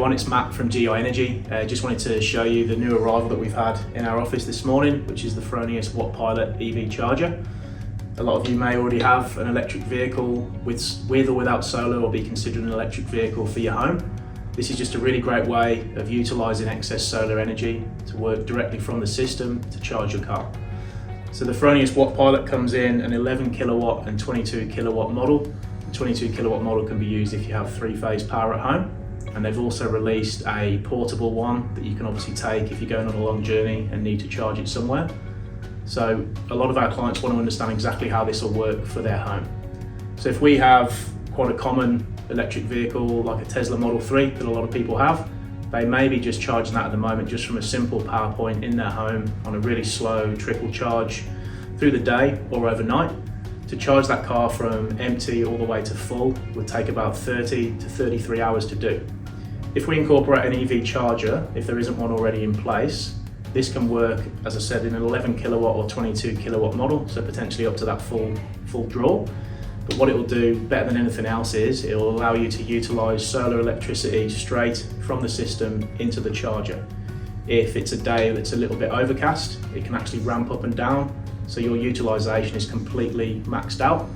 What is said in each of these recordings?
everyone, it's Matt from GI Energy. Just wanted to show you the new arrival that we've had in our office this morning, which is the Fronius Watt Pilot EV charger. A lot of you may already have an electric vehicle with or without solar, or be considered an electric vehicle for your home. This is just a really great way of utilising excess solar energy to work directly from the system to charge your car. So the Fronius Watt Pilot comes in an 11 kilowatt and 22 kilowatt model. The 22 kilowatt model can be used if you have 3-phase power at home. And they've also released a portable one that you can obviously take if you're going on a long journey and need to charge it somewhere. So a lot of our clients want to understand exactly how this will work for their home. So if we have quite a common electric vehicle like a Tesla Model 3 that a lot of people have, they may be just charging that at the moment just from a simple power point in their home on a really slow trickle charge through the day or overnight. To charge that car from empty all the way to full would take about 30 to 33 hours to do. If we incorporate an EV charger, if there isn't one already in place, this can work, as I said, in an 11 kilowatt or 22 kilowatt model, so potentially up to that full draw. But what it will do better than anything else is it will allow you to utilise solar electricity straight from the system into the charger. If it's a day that's a little bit overcast, it can actually ramp up and down, so your utilisation is completely maxed out.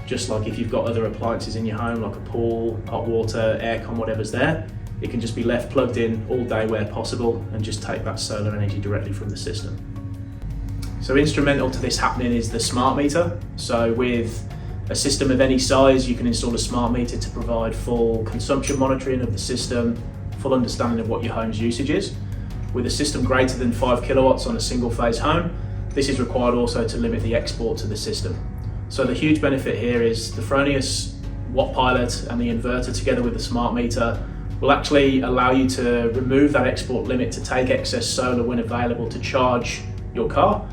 Just like if you've got other appliances in your home, like a pool, hot water, aircon, whatever's there, it can just be left plugged in all day where possible and just take that solar energy directly from the system. So instrumental to this happening is the smart meter. So with a system of any size, you can install a smart meter to provide full consumption monitoring of the system, full understanding of what your home's usage is. With a system greater than 5 kilowatts on a single phase home, this is required also to limit the export to the system. So the huge benefit here is the Fronius Watt Pilot and the inverter together with the smart meter will actually allow you to remove that export limit to take excess solar when available to charge your car.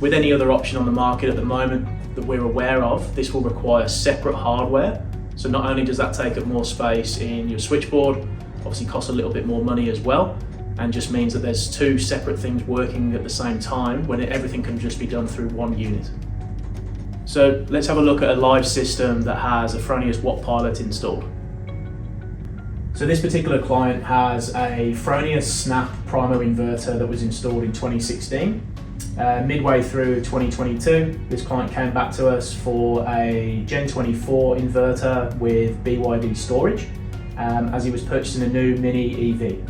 With any other option on the market at the moment that we're aware of, this will require separate hardware. So not only does that take up more space in your switchboard, obviously costs a little bit more money as well, and just means that there's two separate things working at the same time when everything can just be done through one unit. So let's have a look at a live system that has a Fronius Watt Pilot installed. So this particular client has a Fronius Snap Primo inverter that was installed in 2016. Midway through 2022, this client came back to us for a Gen 24 inverter with BYD storage, as he was purchasing a new Mini EV.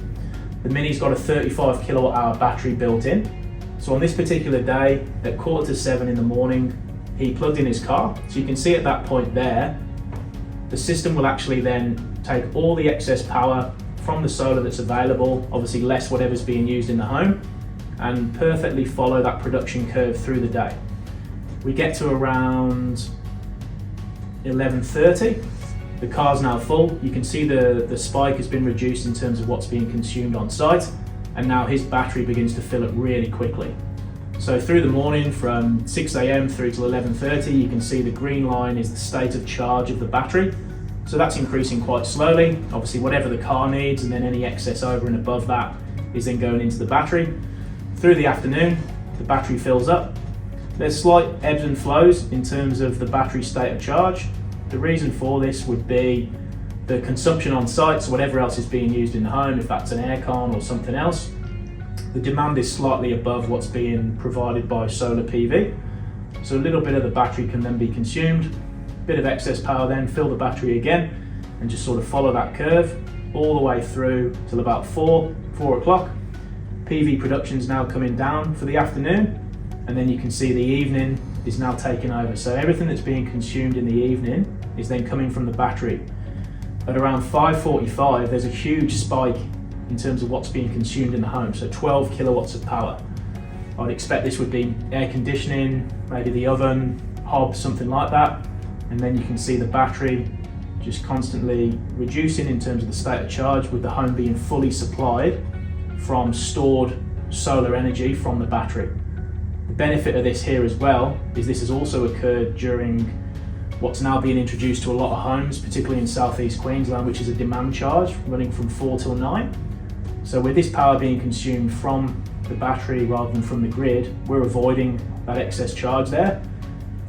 The Mini's got a 35 kilowatt hour battery built in. So on this particular day, at 6:45 in the morning, he plugged in his car. So you can see at that point there, the system will actually then take all the excess power from the solar that's available, obviously less whatever's being used in the home, and perfectly follow that production curve through the day. We get to around 11:30. The car's now full. You can see the spike has been reduced in terms of what's being consumed on site, and now his battery begins to fill up really quickly. So through the morning from 6 a.m. through to 11:30, you can see the green line is the state of charge of the battery. So that's increasing quite slowly. Obviously whatever the car needs, and then any excess over and above that is then going into the battery. Through the afternoon, the battery fills up. There's slight ebbs and flows in terms of the battery state of charge. The reason for this would be the consumption on site, so whatever else is being used in the home, if that's an aircon or something else, the demand is slightly above what's being provided by solar PV. So a little bit of the battery can then be consumed, bit of excess power then, fill the battery again, and just sort of follow that curve all the way through till about 4 o'clock. PV production's now coming down for the afternoon, and then you can see the evening is now taking over. So everything that's being consumed in the evening is then coming from the battery. At around 5:45, there's a huge spike in terms of what's being consumed in the home, so 12 kilowatts of power. I'd expect this would be air conditioning, maybe the oven, hob, something like that. And then you can see the battery just constantly reducing in terms of the state of charge, with the home being fully supplied from stored solar energy from the battery. The benefit of this here as well is this has also occurred during what's now being introduced to a lot of homes, particularly in southeast Queensland, which is a demand charge running from 4 till 9. So with this power being consumed from the battery rather than from the grid, we're avoiding that excess charge there.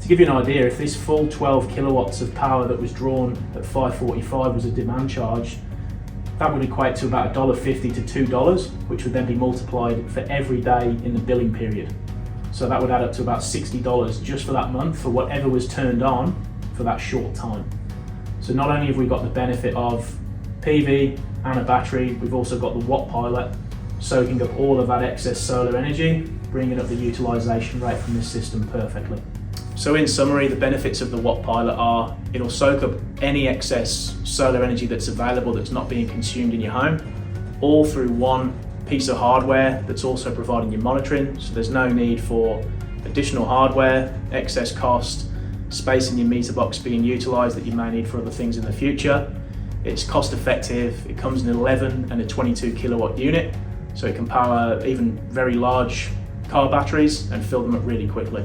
To give you an idea, if this full 12 kilowatts of power that was drawn at 5:45 was a demand charge, That would equate to about $1.50 to $2, which would then be multiplied for every day in the billing period. So that would add up to about $60 just for that month for whatever was turned on for that short time. So not only have we got the benefit of PV and a battery, we've also got the Watt Pilot soaking up all of that excess solar energy, bringing up the utilization rate from this system perfectly. So in summary, the benefits of the Watt Pilot are it'll soak up any excess solar energy that's available that's not being consumed in your home, all through one piece of hardware that's also providing you monitoring. So there's no need for additional hardware, excess cost, space in your meter box being utilized that you may need for other things in the future. It's cost effective. It comes in an 11 and a 22 kilowatt unit, so it can power even very large car batteries and fill them up really quickly.